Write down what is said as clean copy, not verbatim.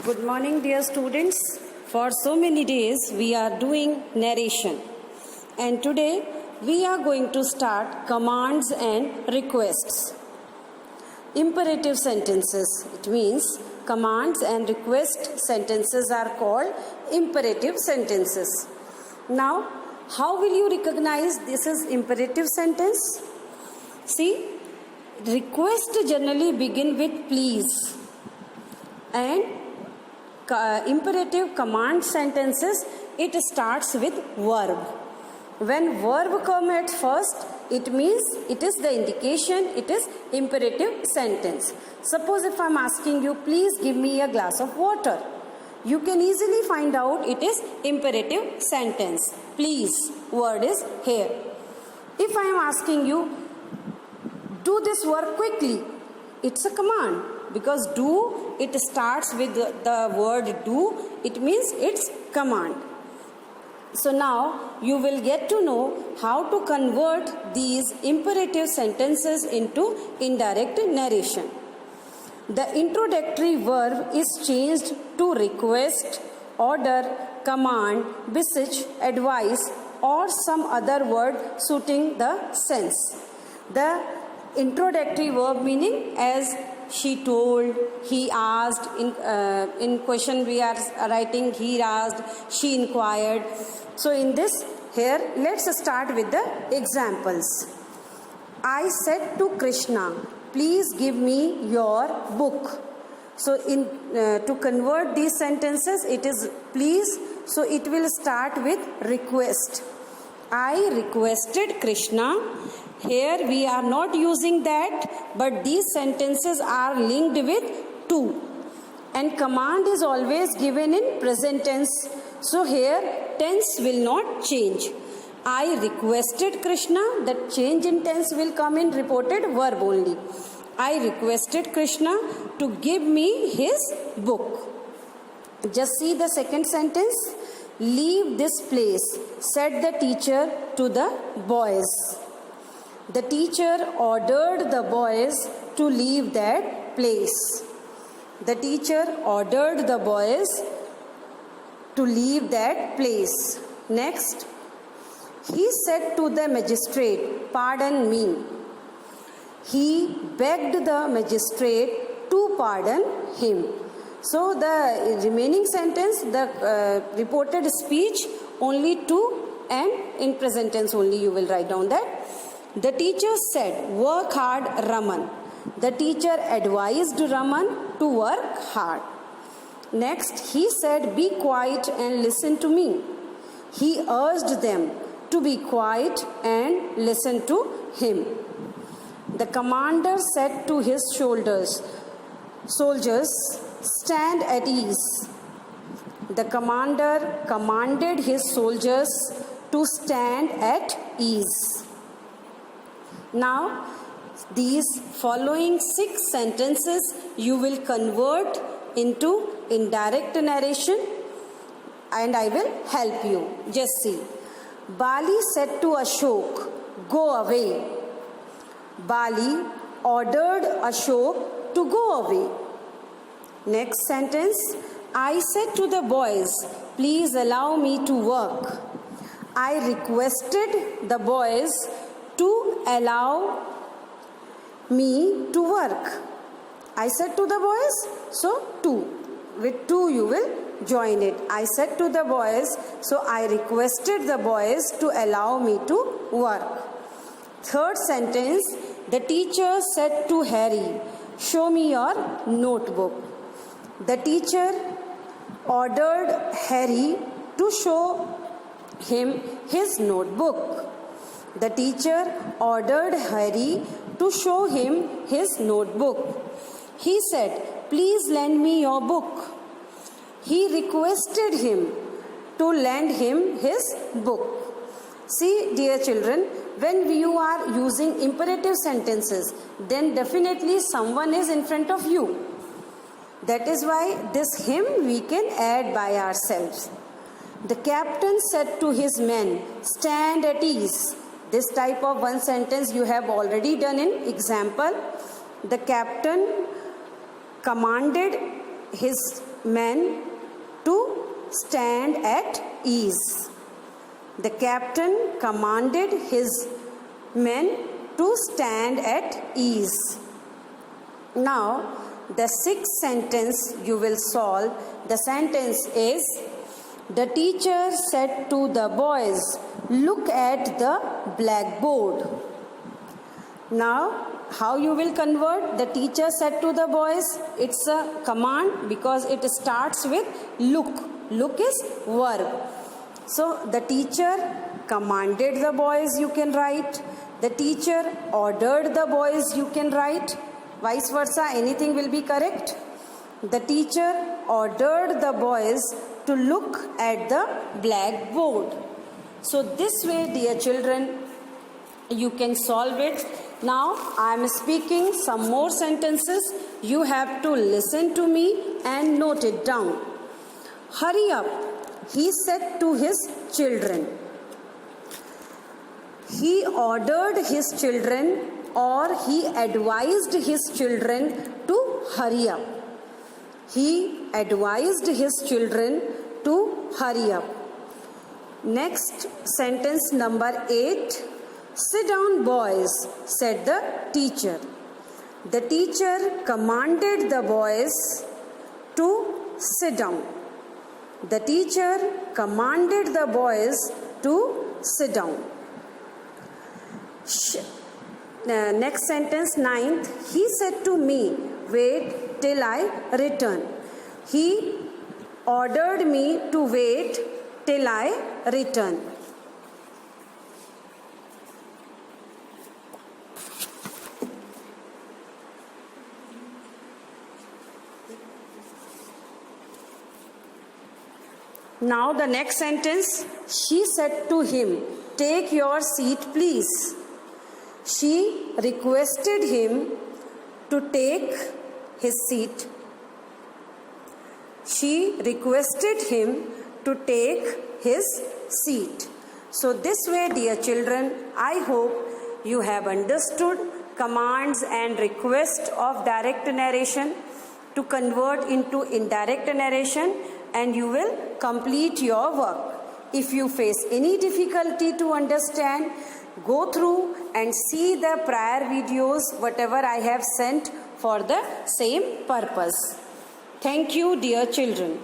Good morning, dear students. For so many days we are doing narration, and today we are going to start commands and requests. Imperative sentences. It means commands and request sentences are called imperative sentences. Now, how will you recognize this is imperative sentence? See, request generally begin with please, and imperative command sentences, it starts with verb. When verb come at first, it means it is the indication it is imperative sentence. Suppose if I am asking you, please give me a glass of water, you can easily find out it is imperative sentence. Please word is here. If I am asking you, do this work quickly, it's a command. Because do, it starts with the word do, it means it's command. So now you will get to know how to convert these imperative sentences into indirect narration. The introductory verb is changed to request, order, command, beseech, advise, or some other word suiting the sense. The introductory verb meaning as she told, he asked, in question we are writing he asked, she inquired. So in this, here let's start with the examples. I said to Krishna, please give me your book. So to convert these sentences, it is please, so it will start with request. I requested Krishna. Here we are not using that, but these sentences are linked with to. And command is always given in present tense. So here tense will not change. I requested Krishna, that change in tense will come in reported verb only. I requested Krishna to give me his book. Just see the second sentence. Leave this place, said the teacher to the boys. The teacher ordered the boys to leave that place. The teacher ordered the boys to leave that place. Next, he said to the magistrate, pardon me. He begged the magistrate to pardon him. So the remaining sentence, the reported speech only to and in present tense only you will write down that. The teacher said, work hard, Raman. The teacher advised Raman to work hard. Next, he said, be quiet and listen to me. He urged them to be quiet and listen to him. The commander said to his soldiers, stand at ease. The commander commanded his soldiers to stand at ease. Now, these following 6 sentences you will convert into indirect narration, and I will help you. Just see. Bali said to Ashok, go away. Bali ordered Ashok to go away. Next sentence. I said to the boys, please allow me to work. I requested the boys to allow me to work. I said to the boys, so to. With to you will join it. I said to the boys, so I requested the boys to allow me to work. Third sentence, the teacher said to Harry, show me your notebook. The teacher ordered Harry to show him his notebook. The teacher ordered Harry to show him his notebook. He said, please lend me your book. He requested him to lend him his book. See, dear children, when you are using imperative sentences, then definitely someone is in front of you. That is why this him we can add by ourselves. The captain said to his men, stand at ease. This type of one sentence you have already done in example. The captain commanded his men to stand at ease. The captain commanded his men to stand at ease. Now, the sixth sentence you will solve. The sentence is, the teacher said to the boys, look at the blackboard. Now, how you will convert? The teacher said to the boys, it's a command because it starts with look. Look is verb. So, the teacher commanded the boys, you can write. The teacher ordered the boys, you can write. Vice versa, anything will be correct. The teacher ordered the boys to look at the blackboard. So this way, dear children, you can solve it. Now I am speaking some more sentences. You have to listen to me and note it down. Hurry up, he said to his children. He ordered his children, or he advised his children to hurry up. He advised his children to hurry up. Next, sentence number 8. Sit down, boys, said the teacher. The teacher commanded the boys to sit down. The teacher commanded the boys to sit down. Next sentence, 9th. He said to me, wait till I return. He ordered me to wait till I return. Now the next sentence, she said to him, take your seat please. She requested him to take his seat. She requested him to take his seat. So this way, dear children, I hope you have understood commands and requests of direct narration to convert into indirect narration, and you will complete your work. If you face any difficulty to understand, go through and see the prior videos, whatever I have sent for the same purpose. Thank you, dear children.